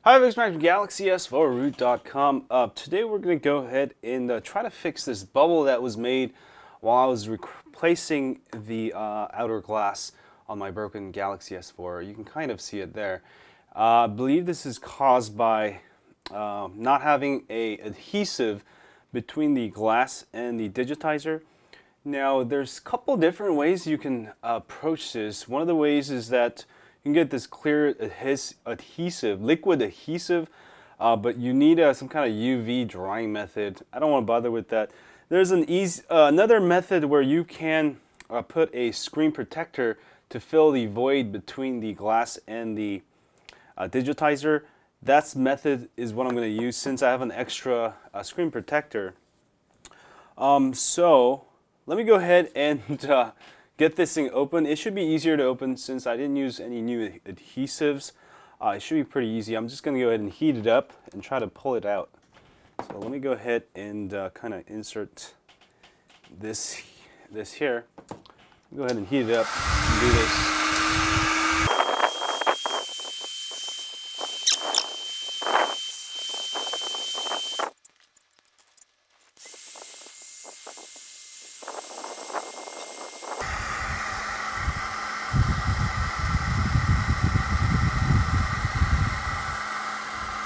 Hi, it's Max from GalaxyS4Root.com. Today we're going to go ahead and try to fix this bubble that was made while I was replacing the outer glass on my broken Galaxy S4. You can kind of see it there. I believe this is caused by not having a adhesive between the glass and the digitizer. Now, there's a couple different ways you can approach this. One of the ways is that you can get this clear adhesive, liquid adhesive, but you need some kind of UV drying method. I don't want to bother with that. There's another method where you can put a screen protector to fill the void between the glass and the digitizer. That method is what I'm going to use since I have an extra screen protector. So let me go ahead and get this thing open. It should be easier to open since I didn't use any new adhesives. It should be pretty easy. I'm just going to go ahead and heat it up and try to pull it out. So let me go ahead and kind of insert this here. Go ahead and heat it up and do this.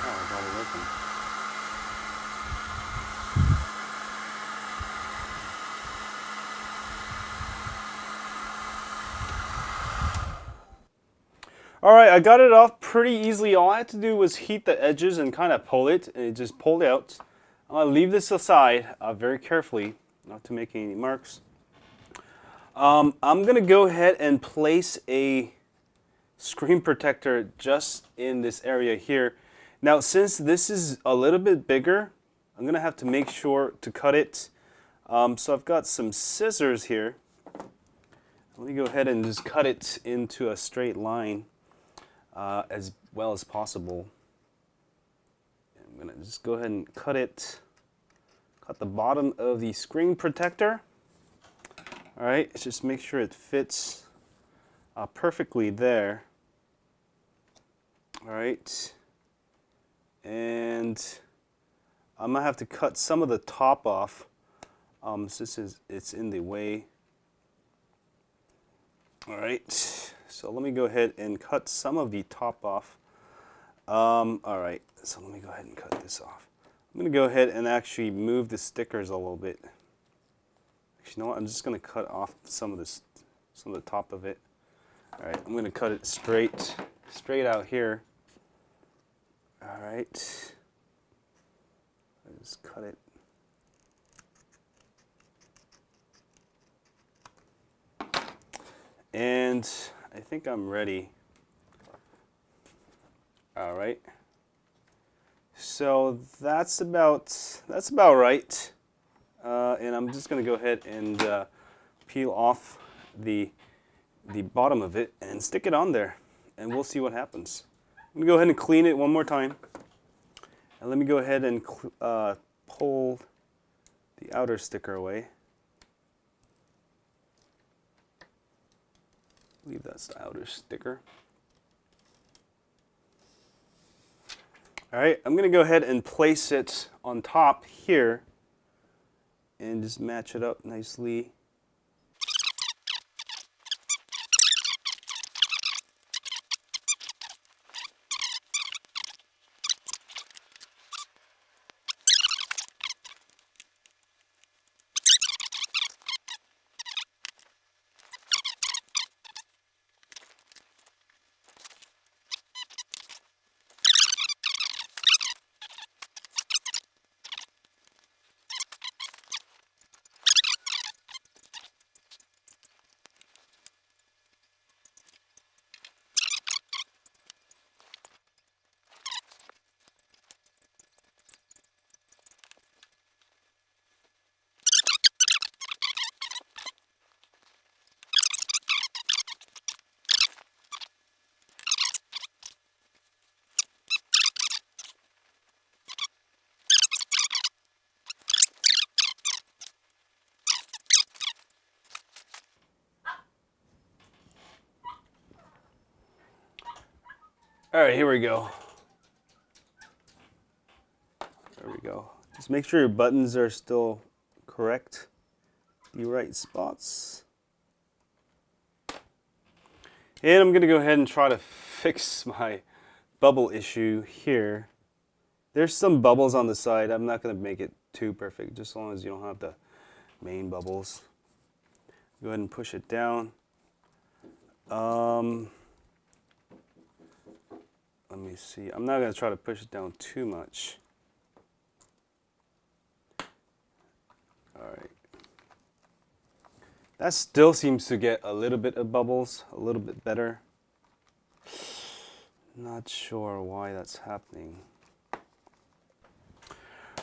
Oh, I got it open. Alright, I got it off pretty easily. All I had to do was heat the edges and kind of pull it, and it just pulled out. I'm going to leave this aside very carefully, not to make any marks. I'm going to go ahead and place a screen protector just in this area here. Now, since this is a little bit bigger, I'm going to have to make sure to cut it. So I've got some scissors here. Let me go ahead and just cut it into a straight line as well as possible. I'm going to just go ahead and cut the bottom of the screen protector. All right, just make sure it fits perfectly there. All right, and I'm gonna have to cut some of the top off since it's in the way. All right, so let me go ahead and cut some of the top off. All right, so let me go ahead and cut this off. I'm gonna go ahead and actually move the stickers a little bit. Actually, you know what? I'm just gonna cut off some of the top of it. All right, I'm gonna cut it straight out here. All right, just cut it. And I think I'm ready. All right. So that's about right. And I'm just going to go ahead and peel off the bottom of it and stick it on there, and we'll see what happens. I'm going to go ahead and clean it one more time. And let me go ahead and pull the outer sticker away. I believe that's the outer sticker. All right, I'm going to go ahead and place it on top here and just match it up nicely. All right, here we go. There we go. Just make sure your buttons are still correct, the right spots. And I'm going to go ahead and try to fix my bubble issue here. There's some bubbles on the side. I'm not going to make it too perfect, just as long as you don't have the main bubbles. Go ahead and push it down. Let me see. I'm not going to try to push it down too much. All right. That still seems to get a little bit of bubbles, a little bit better. Not sure why that's happening.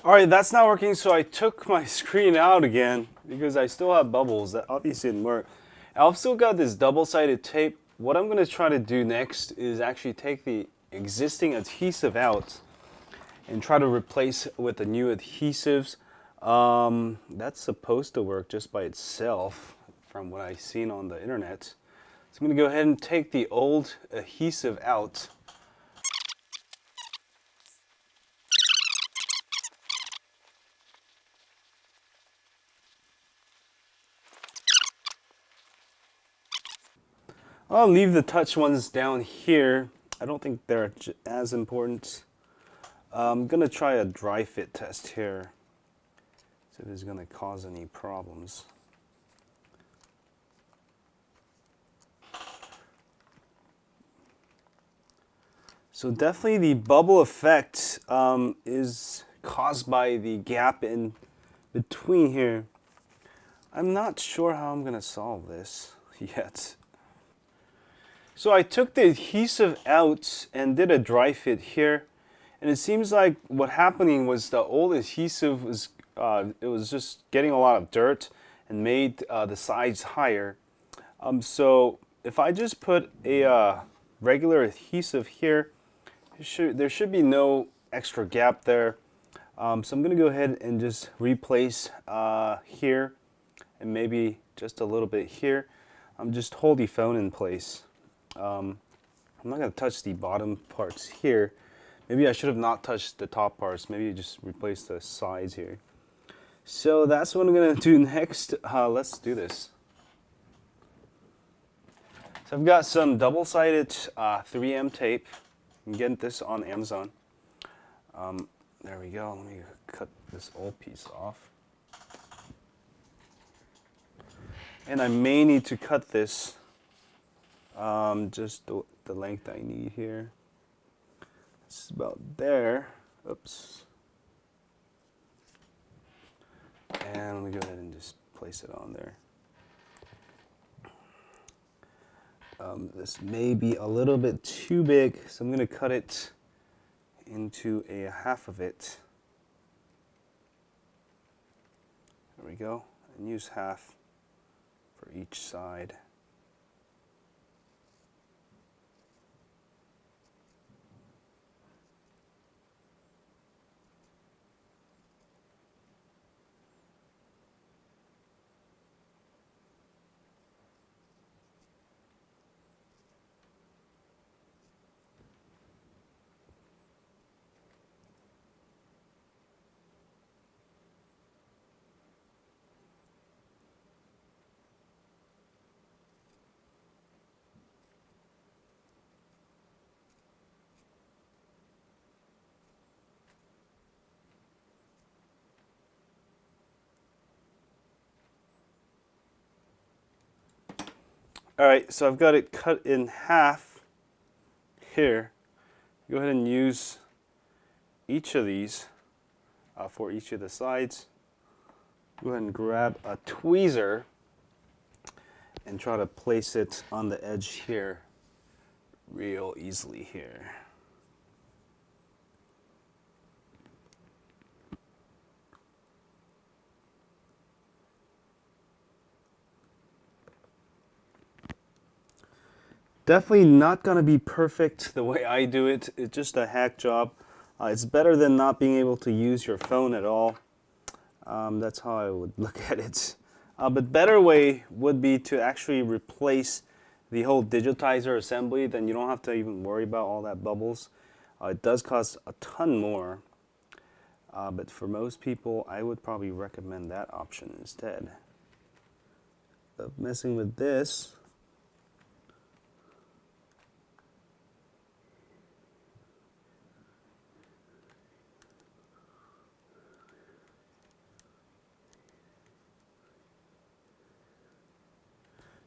All right, that's not working, so I took my screen out again because I still have bubbles. That obviously didn't work. I've still got this double-sided tape. What I'm going to try to do next is actually take the existing adhesive out and try to replace it with the new adhesives. That's supposed to work just by itself from what I've seen on the internet. So I'm going to go ahead and take the old adhesive out. I'll leave the touch ones down here. I don't think they're as important. I'm going to try a dry fit test here. See if it's going to cause any problems. So definitely the bubble effect is caused by the gap in between here. I'm not sure how I'm going to solve this yet. So I took the adhesive out and did a dry fit here. And it seems like what happening was the old adhesive was it was just getting a lot of dirt and made the sides higher. So if I just put a regular adhesive here, there should be no extra gap there. So I'm going to go ahead and just replace here and maybe just a little bit here. Just hold the phone in place. I'm not going to touch the bottom parts here. Maybe I should have not touched the top parts. Maybe just replace the sides here. So that's what I'm going to do next. Let's do this. So I've got some double-sided 3M tape. You can get this on Amazon. There we go. Let me cut this old piece off. And I may need to cut this just the length I need here. It's about there. Oops. And let me go ahead and just place it on there. This may be a little bit too big, so I'm going to cut it into a half of it. There we go. And use half for each side. All right, so I've got it cut in half here. Go ahead and use each of these for each of the sides. Go ahead and grab a tweezer and try to place it on the edge here real easily here. Definitely not going to be perfect the way I do it. It's just a hack job. It's better than not being able to use your phone at all. That's how I would look at it. But better way would be to actually replace the whole digitizer assembly. Then you don't have to even worry about all that bubbles. It does cost a ton more. But for most people, I would probably recommend that option instead of messing with this.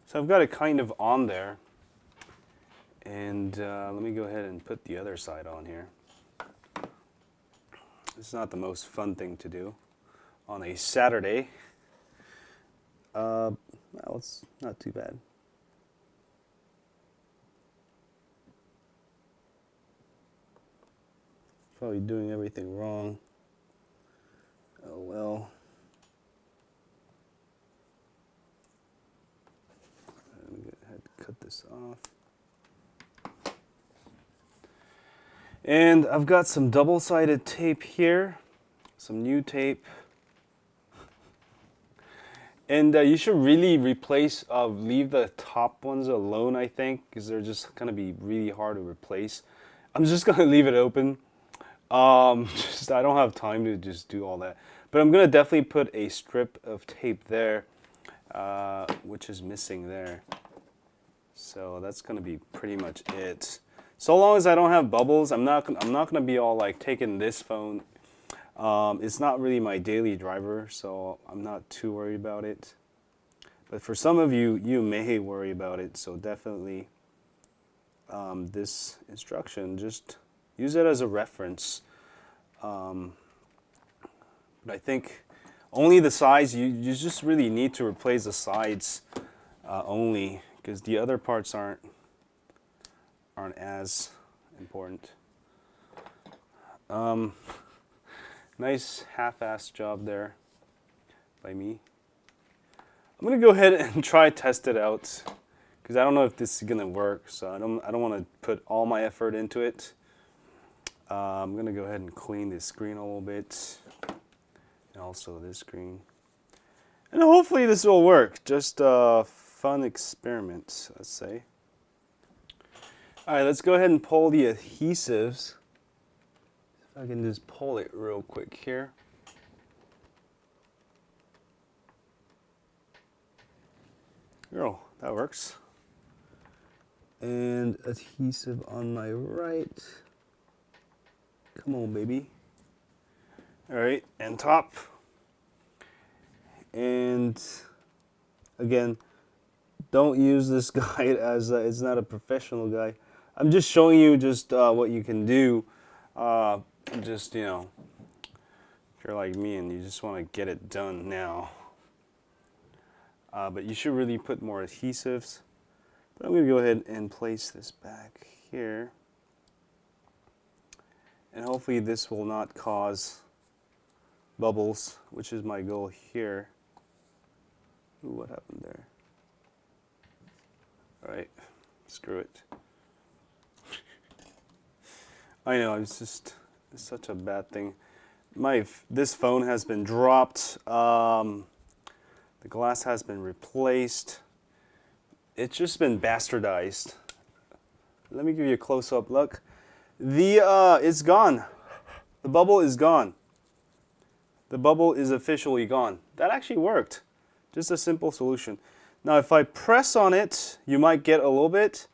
So I've got it kind of on there, and let me go ahead and put the other side on here. It's not the most fun thing to do on a Saturday. Well, it's not too bad. Probably doing everything wrong. Oh well. Let me go ahead and cut this off. And I've got some double-sided tape here, some new tape. And you should really leave the top ones alone, I think, because they're just going to be really hard to replace. I'm just going to leave it open. I don't have time to just do all that. But I'm going to definitely put a strip of tape there, which is missing there. So that's going to be pretty much it. So long as I don't have bubbles, I'm not going to be all like taking this phone. It's not really my daily driver, so I'm not too worried about it. But for some of you, you may worry about it. So definitely this instruction, just use it as a reference. But I think only the sides, you just really need to replace the sides only, because the other parts aren't as important. Nice half-assed job there by me. I'm gonna go ahead and try test it out, because I don't know if this is gonna work. So I don't want to put all my effort into it. I'm gonna go ahead and clean this screen a little bit, and also this screen, and hopefully this will work. Just a fun experiment, let's say. All right, let's go ahead and pull the adhesives. If I can just pull it real quick here. Oh, that works. And adhesive on my right. Come on, baby. All right, and top. And again, don't use this guide as it's not a professional guide. I'm just showing you just what you can do. Just, you know, if you're like me and you just want to get it done now. But you should really put more adhesives. But I'm going to go ahead and place this back here. And hopefully this will not cause bubbles, which is my goal here. Ooh, what happened there? All right, screw it. I know, it's such a bad thing. This phone has been dropped. The glass has been replaced. It's just been bastardized. Let me give you a close-up look. It's gone. The bubble is gone. The bubble is officially gone. That actually worked. Just a simple solution. Now, if I press on it, you might get a little bit.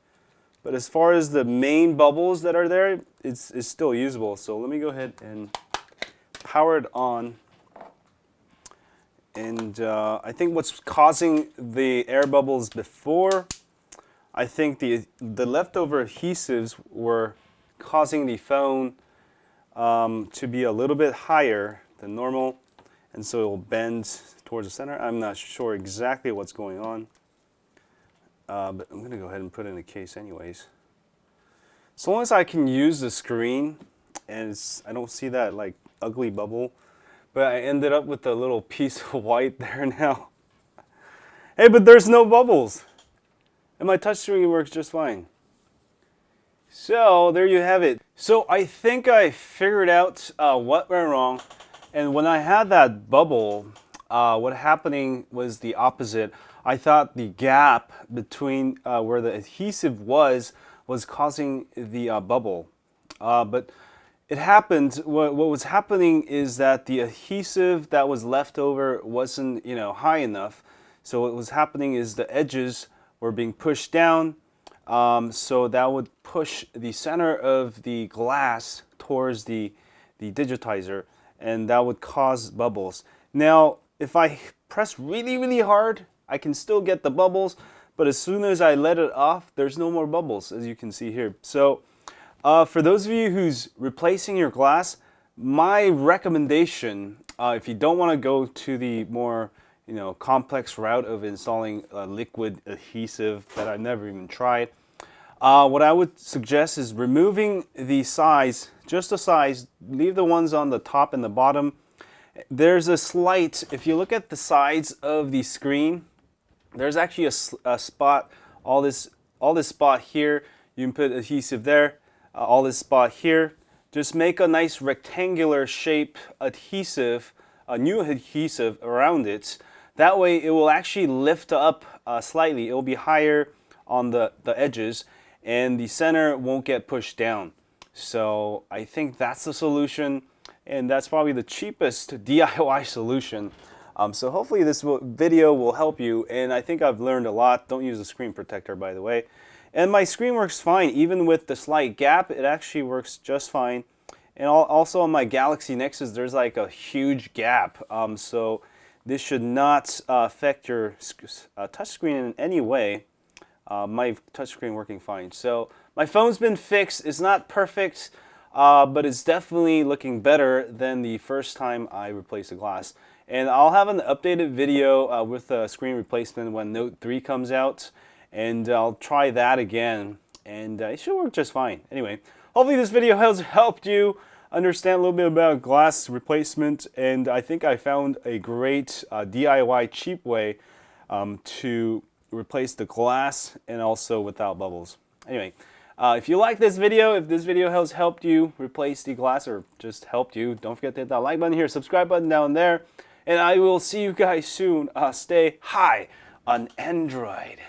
But as far as the main bubbles that are there, it's still usable. So let me go ahead and power it on. And I think what's causing the air bubbles before, I think the leftover adhesives were causing the phone to be a little bit higher than normal. And so it will bend towards the center. I'm not sure exactly what's going on. But I'm going to go ahead and put it in a case anyways. So long as I can use the screen and I don't see that like ugly bubble, but I ended up with a little piece of white there now. Hey, but there's no bubbles. And my touchscreen works just fine. So there you have it. So I think I figured out what went wrong. And when I had that bubble, what happening was the opposite. I thought the gap between where the adhesive was causing the bubble. But it happened, what was happening is that the adhesive that was left over wasn't, high enough. So what was happening is the edges were being pushed down. So that would push the center of the glass towards the digitizer, and that would cause bubbles. Now, if I press really, really hard, I can still get the bubbles, but as soon as I let it off, there's no more bubbles, as you can see here. So for those of you who's replacing your glass, my recommendation, if you don't want to go to the more complex route of installing a liquid adhesive that I've never even tried, what I would suggest is removing the sides, just the sides, leave the ones on the top and the bottom. There's a slight, if you look at the sides of the screen, there's actually a spot, all this spot here, you can put adhesive there, all this spot here. Just make a nice rectangular shape adhesive, a new adhesive around it. That way it will actually lift up slightly. It will be higher on the edges, and the center won't get pushed down. So I think that's the solution, and that's probably the cheapest DIY solution. So hopefully this video will help you, and I think I've learned a lot. Don't use a screen protector, by the way. And my screen works fine, even with the slight gap, it actually works just fine. And also on my Galaxy Nexus, there's like a huge gap. So this should not affect your touchscreen in any way. My touchscreen working fine. So my phone's been fixed. It's not perfect, but it's definitely looking better than the first time I replaced the glass. And I'll have an updated video with a screen replacement when Note 3 comes out, and I'll try that again, and it should work just fine. Anyway, hopefully this video has helped you understand a little bit about glass replacement, and I think I found a great DIY cheap way to replace the glass and also without bubbles. Anyway, if you like this video, if this video has helped you replace the glass or just helped you, don't forget to hit that like button here, subscribe button down there, and I will see you guys soon. Stay high on Android.